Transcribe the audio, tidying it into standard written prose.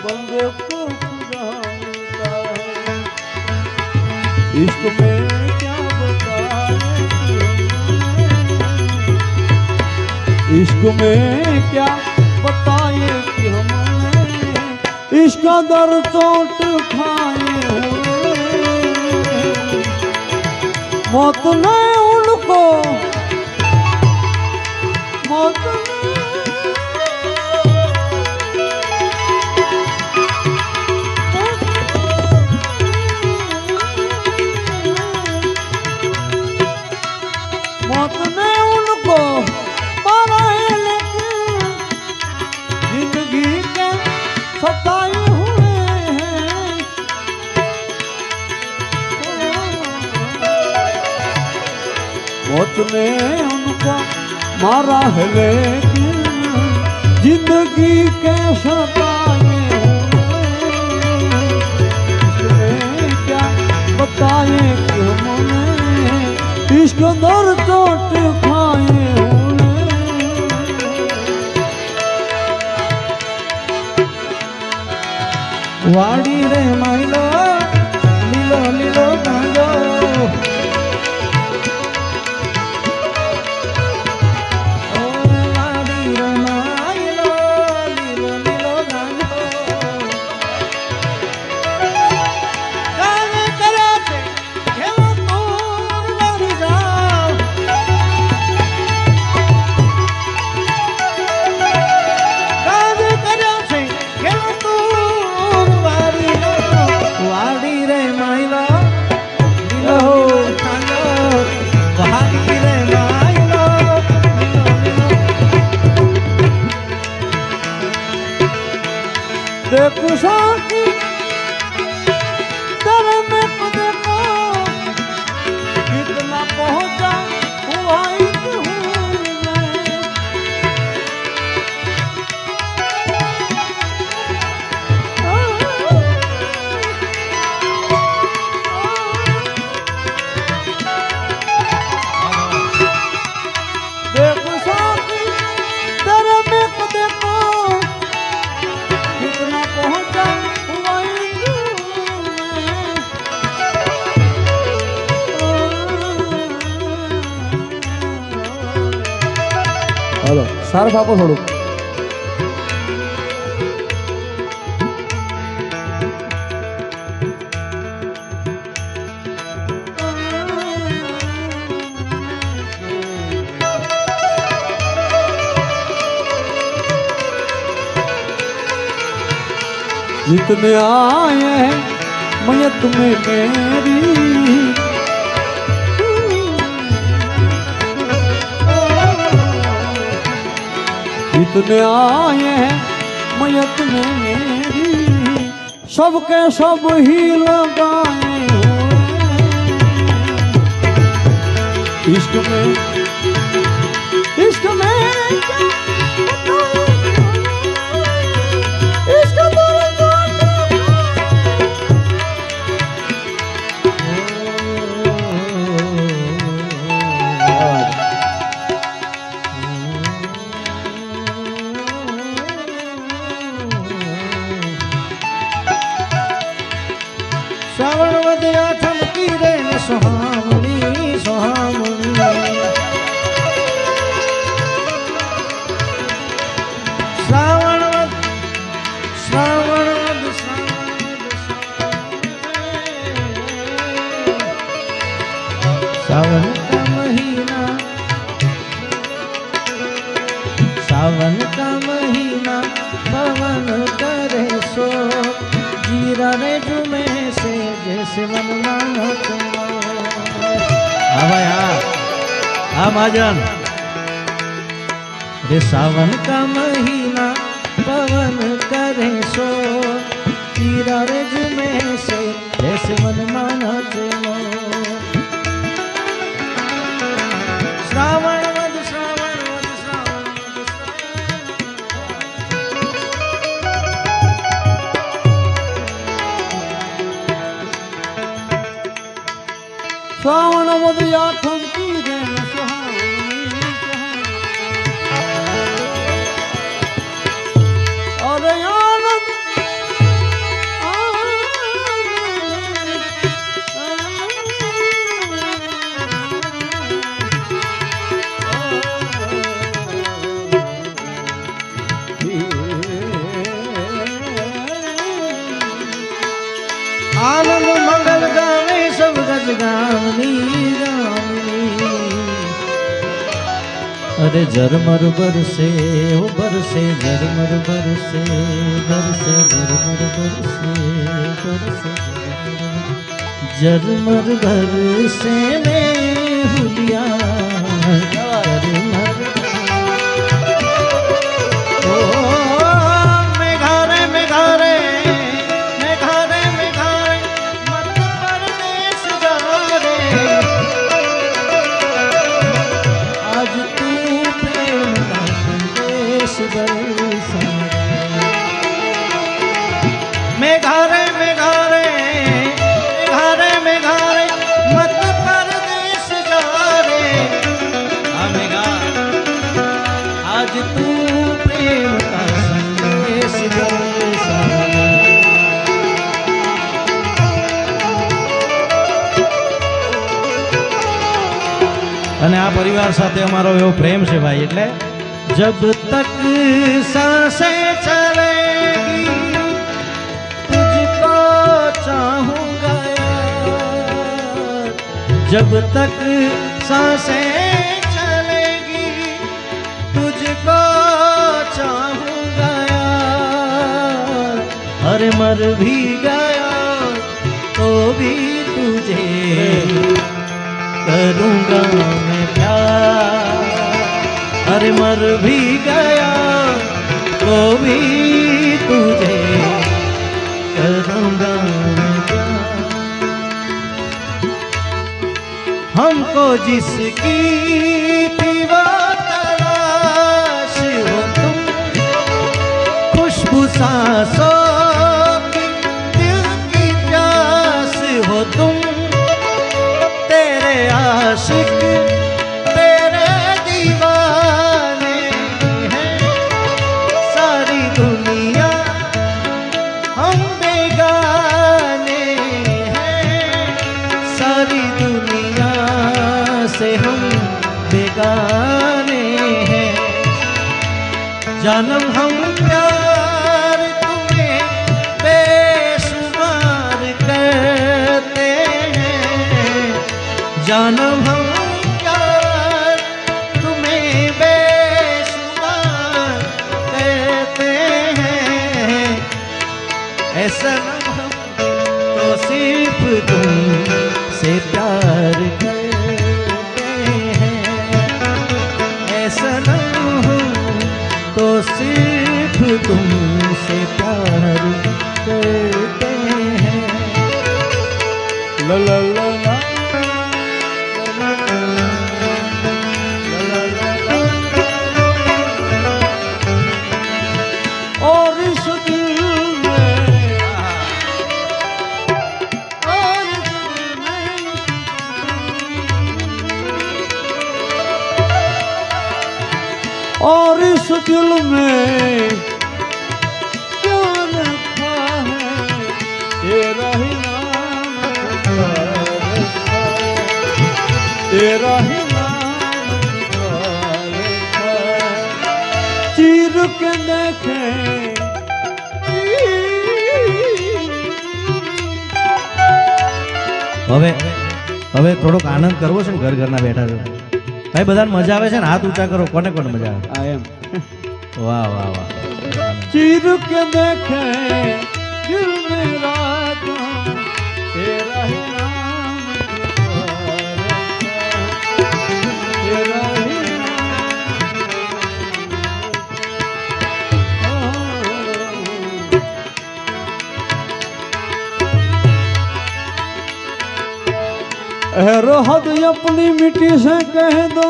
बंदे को खुदा है। इश्क में क्या बताए, इश्क में क्या बताए कि हमने इश्क दर चोट खाए हुए। मौत ने उनको मौत मौत ने उनको मारा है, लेकिन जिंदगी के सताए हुए हैं। मौत ने उनको मारा है, लेकिन जिंदगी के सताए हुए। इसमें क्या बताए कि हमने इश्क दर चोट खाए हुए। वाड़ी रे माइलो लीलो लीलो गांजो, देखो साकी तेरे में को देखो कितना पहुंचा हुआ एक हूँ मैं। देखो साकी तेरे में को देखो कितना पहुंचा हुआ हेलो सार बापो थोड़ू जितने आए हैं मयत में मेरी, जितने आए हैं मयत में मेरी, सबके सब ही लगाए हुए। इश्क में श्रावण वदया ठमकी रे सुहामनी सुहामनी, श्रावण वद सावन का महीना, सावन का महीना पवन करे सो, जीरा रे झूमे से जैसे मन मानो तुम। हाँ भाई हाँ महाजन। रे सावन का महीना पवन करे सो, जीरा रे झूमे से जैसे मन मानो तुम। श्रावण वद श्रावण वद श्रावण श्रावण वदया ठमकी रे सुहामनी। अरे आनंद आनंद मंगल गावे सब गज गावनी गावनी। अरे झरमर बरसे ओ बरसे झरमर बरसे बरसे झरमर बरसे बरसे झरमर बरसे में हुलिया झरमर ओ मेघारे मेघारे मेघारे मेघारे मत परदेश जा रे आज तू प्रेम का संदेश बरसा मेघारे मेघारे मेघारे मेघारे मत परदेश जा रे मेघा आज तू प्रेम का संदेश बरसा અને આ પરિવાર સાથે અમારો એવો પ્રેમ છે ભાઈ એટલે જબ તક सांसें चलेगी तुझको चाहूंगा यार जब तक सांसें चलेगी तुझको चाहूंगा यार अरे मर भी गया तो भी तुझे करूंगा मैं प्यार अरे मर भी गया तो भी तुझे करूंगा मैं प्यार हमको जिसकी थी वो तलाश हो तुम खुशबू सांसों की दिल की प्यास हो तुम तेरे आशिक तेरे दीवाने हैं सारी दुनिया हम बेगाने हैं सारी दुनिया से हम बेगाने हैं जानम हम प्यार तुम्हें बेशुमार करते हैं जानम हम प्यार तुम्हें बेशुमार कहते हैं ऐसा हम तो सिर्फ तुम से प्यार करते हैं ऐसा हम तो सिर्फ तुमसे प्यार करते हैं ला ला ला ला और इस दिल में और इस दिल में क्या रखा है तेरा ही नाम तेरा ही नाम चीर के देखे હવે હવે થોડોક આનંદ કરવો છે ને ઘર ઘરના બેઠા છો ભાઈ બધાને મજા આવે છે ને હાથ ઊંચા કરો કોને કોને મજા આવે એમ વાહ વાહ વાહ ચીર કે દેખે દિલ મેરા તેરા હી નામ તેરા હી रोहद अपनी मिट्टी से कह दो